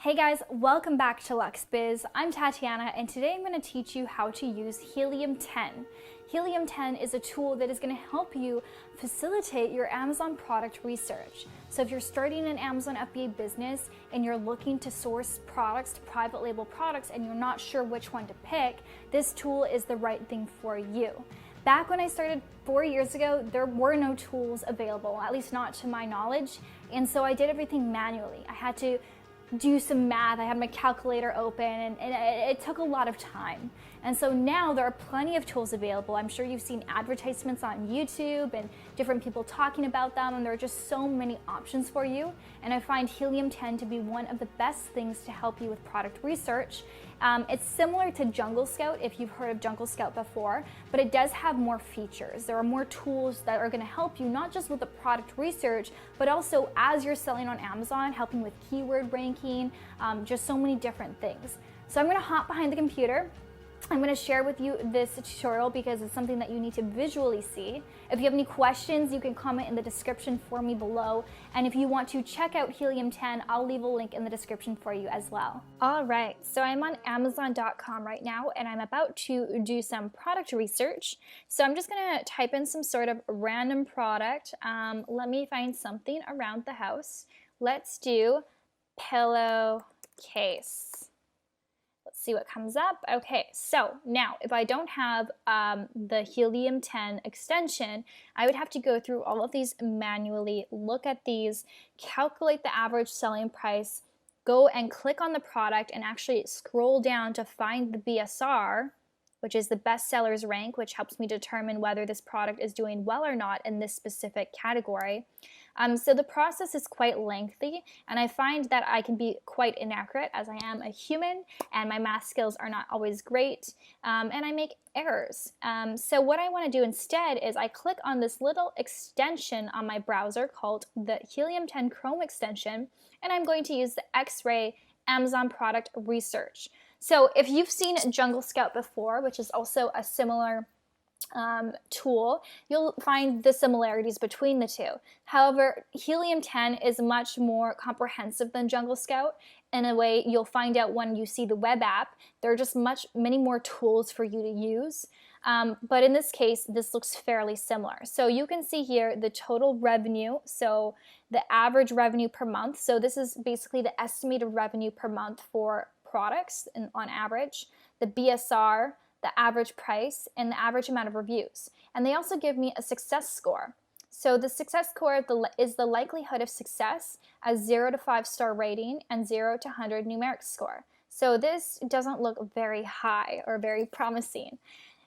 Hey guys, welcome back to LuxBiz. I'm Tatiana and today I'm going to teach you how to use Helium 10. Helium 10 is a tool that is going to help you facilitate your Amazon product research. So if you're starting an Amazon FBA business and you're looking to source products, to private label products, and you're not sure which one to pick, this tool is the right thing for you. Back when I started 4 years ago, there were no tools available, at least not to my knowledge, and so I did everything manually. I had to do some math, I had my calculator open, and it took a lot of time. And so now there are plenty of tools available. I'm sure you've seen advertisements on YouTube and different people talking about them, and there are just so many options for you. And I find Helium 10 to be one of the best things to help you with product research. It's similar to Jungle Scout, if you've heard of Jungle Scout before, but it does have more features. There are more tools that are going to help you not just with the product research, but also as you're selling on Amazon, helping with keyword ranking, just so many different things. So I'm going to hop behind the computer. I'm going to share with you this tutorial because it's something that you need to visually see. If you have any questions, you can comment in the description for me below. And if you want to check out Helium 10, I'll leave a link in the description for you as well. All right, so I'm on Amazon.com right now, and I'm about to do some product research. So I'm just going to type in some sort of random product. Let me find something around the house. Let's do pillowcase. Let's see what comes up. Okay, so now if I don't have the Helium 10 extension, I would have to go through all of these manually, look at these, calculate the average selling price, go and click on the product and actually scroll down to find the BSR, which is the best sellers rank, which helps me determine whether this product is doing well or not in this specific category. So the process is quite lengthy, and I find that I can be quite inaccurate as I am a human and my math skills are not always great, and I make errors. So what I want to do instead is I click on this little extension on my browser called the Helium 10 Chrome extension, and I'm going to use the X-Ray Amazon Product Research. So if you've seen Jungle Scout before, which is also a similar tool, you'll find the similarities between the two. However, Helium 10 is much more comprehensive than Jungle Scout. In a way, you'll find out when you see the web app, there are just many more tools for you to use. But in this case, this looks fairly similar. So you can see here the total revenue, so the average revenue per month. So this is basically the estimated revenue per month for products on average, the BSR, the average price, and the average amount of reviews. And they also give me a success score. So the success score is the likelihood of success as 0 to 5-star rating and 0 to 100 numeric score. So this doesn't look very high or very promising.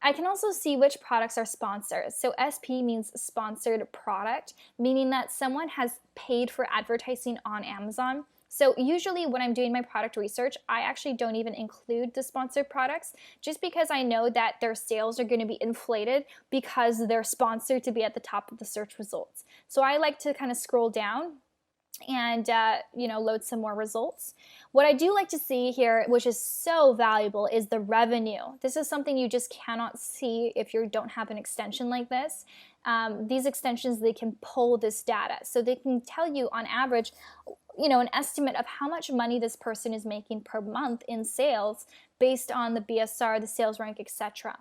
I can also see which products are sponsored. So SP means sponsored product, meaning that someone has paid for advertising on Amazon. So usually when I'm doing my product research, I actually don't even include the sponsored products just because I know that their sales are going to be inflated because they're sponsored to be at the top of the search results. So I like to kind of scroll down and load some more results. What I do like to see here, which is so valuable, is the revenue. This is something you just cannot see if you don't have an extension like this. These extensions, they can pull this data. So they can tell you on average, an estimate of how much money this person is making per month in sales based on the BSR, the sales rank, etc.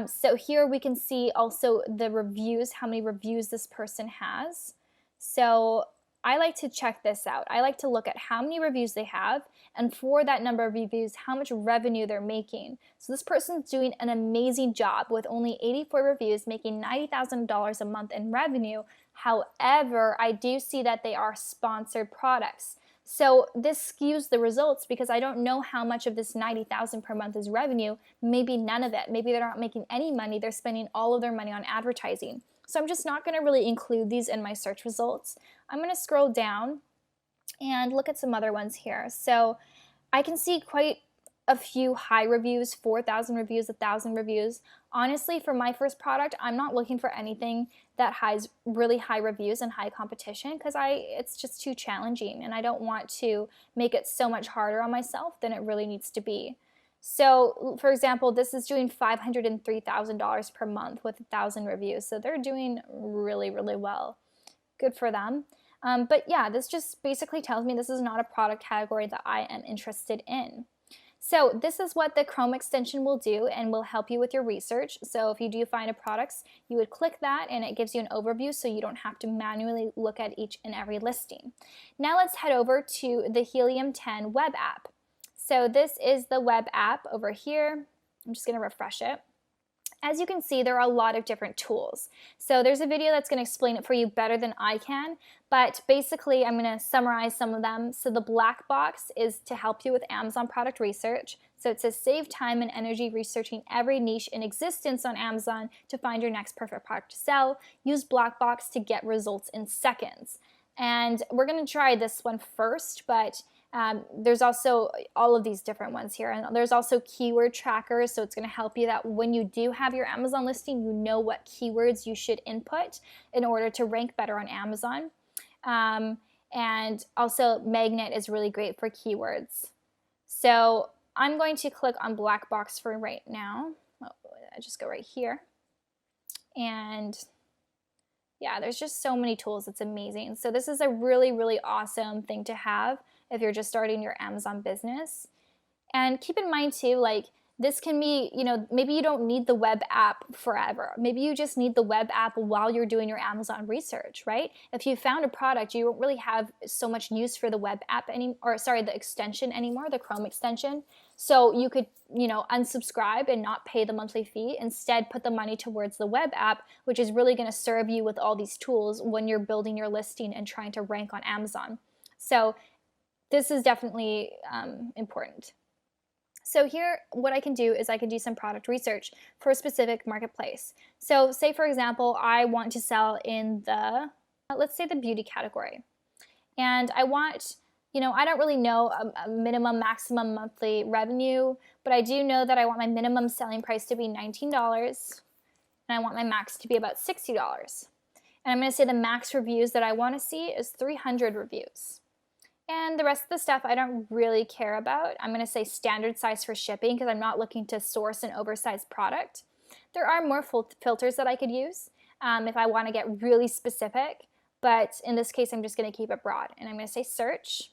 So here we can see also the reviews, how many reviews this person has. So I like to check this out. I like to look at how many reviews they have, and for that number of reviews, how much revenue they're making. So this person's doing an amazing job with only 84 reviews, making $90,000 a month in revenue. However, I do see that they are sponsored products. So this skews the results because I don't know how much of this $90,000 per month is revenue. Maybe none of it. Maybe they're not making any money. They're spending all of their money on advertising. So I'm just not going to really include these in my search results. I'm going to scroll down and look at some other ones here. So I can see quite a few high reviews, 4,000 reviews, 1,000 reviews. Honestly, for my first product, I'm not looking for anything that has really high reviews and high competition because it's just too challenging and I don't want to make it so much harder on myself than it really needs to be. So, for example, this is doing $503,000 per month with 1,000 reviews. So they're doing really, really well. Good for them. But yeah, this just basically tells me this is not a product category that I am interested in. So this is what the Chrome extension will do and will help you with your research. So if you do find a product, you would click that and it gives you an overview so you don't have to manually look at each and every listing. Now let's head over to the Helium 10 web app. So this is the web app over here. I'm just going to refresh it. As you can see, there are a lot of different tools. So there's a video that's going to explain it for you better than I can, but basically I'm going to summarize some of them. So the black box is to help you with Amazon product research. So it says save time and energy researching every niche in existence on Amazon to find your next perfect product to sell. Use black box to get results in seconds. And we're going to try this one first, but there's also all of these different ones here, and there's also keyword trackers, so it's going to help you that when you do have your Amazon listing, you know what keywords you should input in order to rank better on Amazon. And also Magnet is really great for keywords. So I'm going to click on black box for right now. I just go right here, and yeah, there's just so many tools. It's amazing. So this is a really, really awesome thing to have if you're just starting your Amazon business. And keep in mind too, like this can be, maybe you don't need the web app forever. Maybe you just need the web app while you're doing your Amazon research, right? If you found a product, you don't really have so much use for the web app the extension anymore, the Chrome extension. So you could, unsubscribe and not pay the monthly fee. Instead, put the money towards the web app, which is really going to serve you with all these tools when you're building your listing and trying to rank on Amazon. So this is definitely important. So here, what I can do is I can do some product research for a specific marketplace. So say, for example, I want to sell in the, let's say the beauty category. And I want, I don't really know a minimum, maximum monthly revenue, but I do know that I want my minimum selling price to be $19, and I want my max to be about $60. And I'm going to say the max reviews that I want to see is 300 reviews. And the rest of the stuff I don't really care about. I'm going to say standard size for shipping because I'm not looking to source an oversized product. There are more filters that I could use if I want to get really specific, but in this case I'm just going to keep it broad. And I'm going to say search.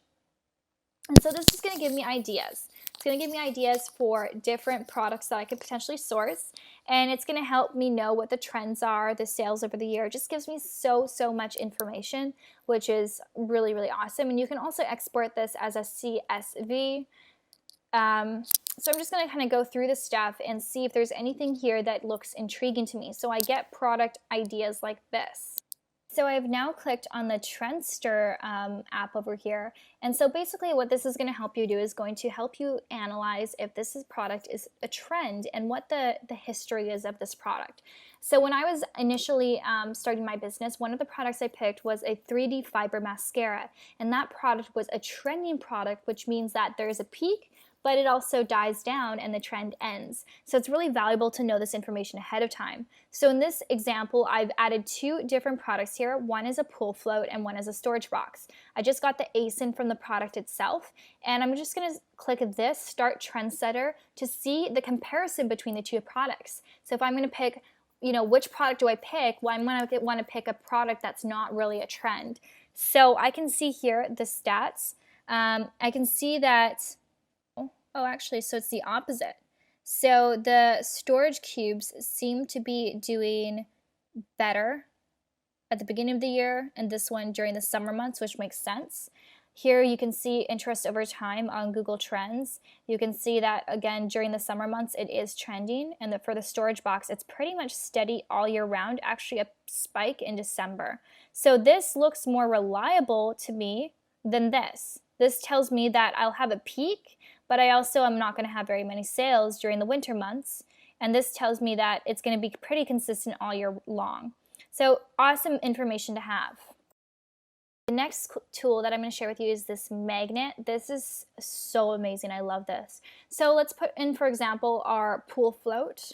And so this is going to give me ideas. It's going to give me ideas for different products that I could potentially source, and it's going to help me know what the trends are, the sales over the year. It just gives me so much information, which is really, really awesome. And you can also export this as a CSV. So I'm just going to kind of go through the stuff and see if there's anything here that looks intriguing to me. So I get product ideas like this. So I've now clicked on the Trendster app over here. And so basically what this is going to help you do is going to help you analyze if this product is a trend and what the history is of this product. So when I was initially starting my business, one of the products I picked was a 3D fiber mascara. And that product was a trending product, which means that there's a peak, but it also dies down and the trend ends. So it's really valuable to know this information ahead of time. So in this example, I've added two different products here. One is a pool float and one is a storage box. I just got the ASIN from the product itself, and I'm just gonna click this Start Trend Setter to see the comparison between the two products. So if I'm gonna pick, which product do I pick? Well, I'm gonna wanna pick a product that's not really a trend. So I can see here the stats. I can see that, oh, actually, so it's the opposite. So the storage cubes seem to be doing better at the beginning of the year, and this one during the summer months, which makes sense. Here you can see interest over time on Google Trends. You can see that, again, during the summer months, it is trending, and for the storage box, it's pretty much steady all year round, actually a spike in December. So this looks more reliable to me than this. This tells me that I'll have a peak, but I also am not going to have very many sales during the winter months. And this tells me that it's going to be pretty consistent all year long. So awesome information to have. The next tool that I'm going to share with you is this magnet. This is so amazing. I love this. So let's put in, for example, our pool float.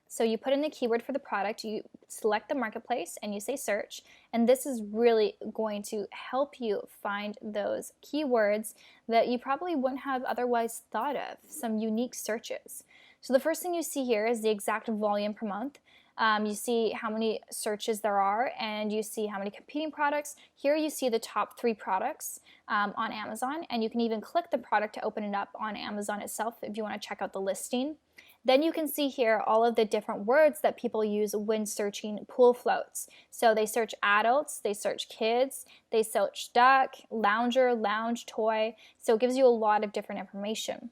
So you put in the keyword for the product, you select the marketplace, and you say search. And this is really going to help you find those keywords that you probably wouldn't have otherwise thought of, some unique searches. So the first thing you see here is the exact volume per month. You see how many searches there are, and you see how many competing products. Here you see the top 3 products on Amazon, and you can even click the product to open it up on Amazon itself if you want to check out the listing. Then you can see here all of the different words that people use when searching pool floats. So they search adults, they search kids, they search duck, lounger, lounge, toy. So it gives you a lot of different information.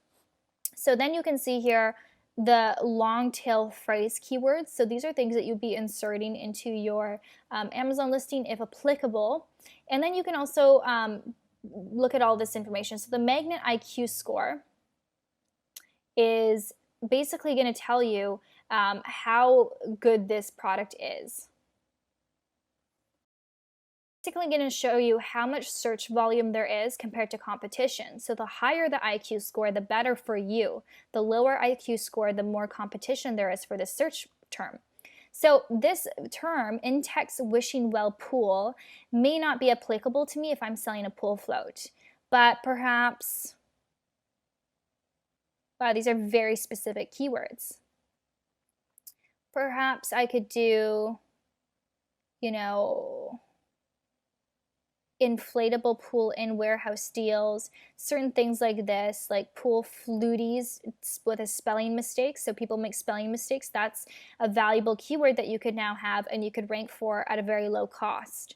So then you can see here the long tail phrase keywords. So these are things that you'd be inserting into your Amazon listing if applicable. And then you can also look at all this information. So the Magnet IQ score is basically going to tell you how good this product is. Basically going to show you how much search volume there is compared to competition. So the higher the IQ score, the better for you. The lower IQ score, the more competition there is for this search term. So this term, in-text wishing well pool, may not be applicable to me if I'm selling a pool float, but perhaps, wow, these are very specific keywords. Perhaps I could do, you know, inflatable pool in warehouse deals, certain things like this, like pool fluties with a spelling mistake. So people make spelling mistakes. That's a valuable keyword that you could now have and you could rank for at a very low cost.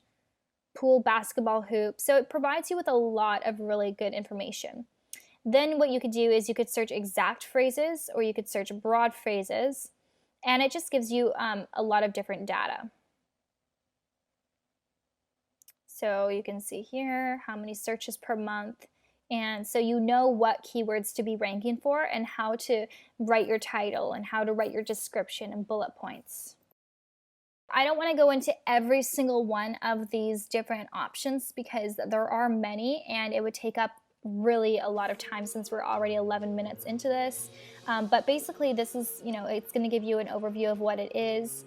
Pool basketball hoop. So it provides you with a lot of really good information. Then what you could do is you could search exact phrases or you could search broad phrases, and it just gives you a lot of different data. So you can see here how many searches per month, and so you know what keywords to be ranking for and how to write your title and how to write your description and bullet points. I don't want to go into every single one of these different options because there are many and it would take up really a lot of time since we're already 11 minutes into this. But basically this is, it's going to give you an overview of what it is.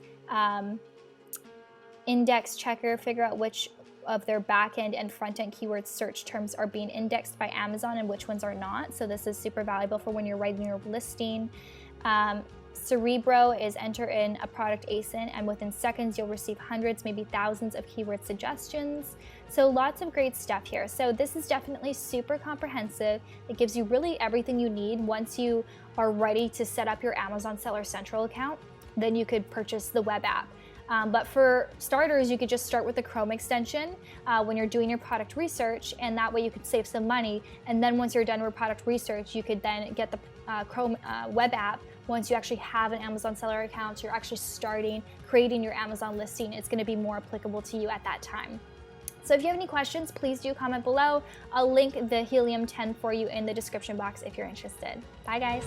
Index checker, figure out which of their back-end and front-end keyword search terms are being indexed by Amazon and which ones are not. So this is super valuable for when you're writing your listing. Cerebro is enter in a product ASIN and within seconds you'll receive hundreds, maybe thousands of keyword suggestions. So lots of great stuff here. So this is definitely super comprehensive. It gives you really everything you need. Once you are ready to set up your Amazon Seller Central account, then you could purchase the web app. But for starters, you could just start with the Chrome extension when you're doing your product research, and that way you could save some money. And then once you're done with product research, you could then get the Chrome web app. Once you actually have an Amazon seller account, you're actually creating your Amazon listing. It's going to be more applicable to you at that time. So if you have any questions, please do comment below. I'll link the Helium 10 for you in the description box if you're interested. Bye guys.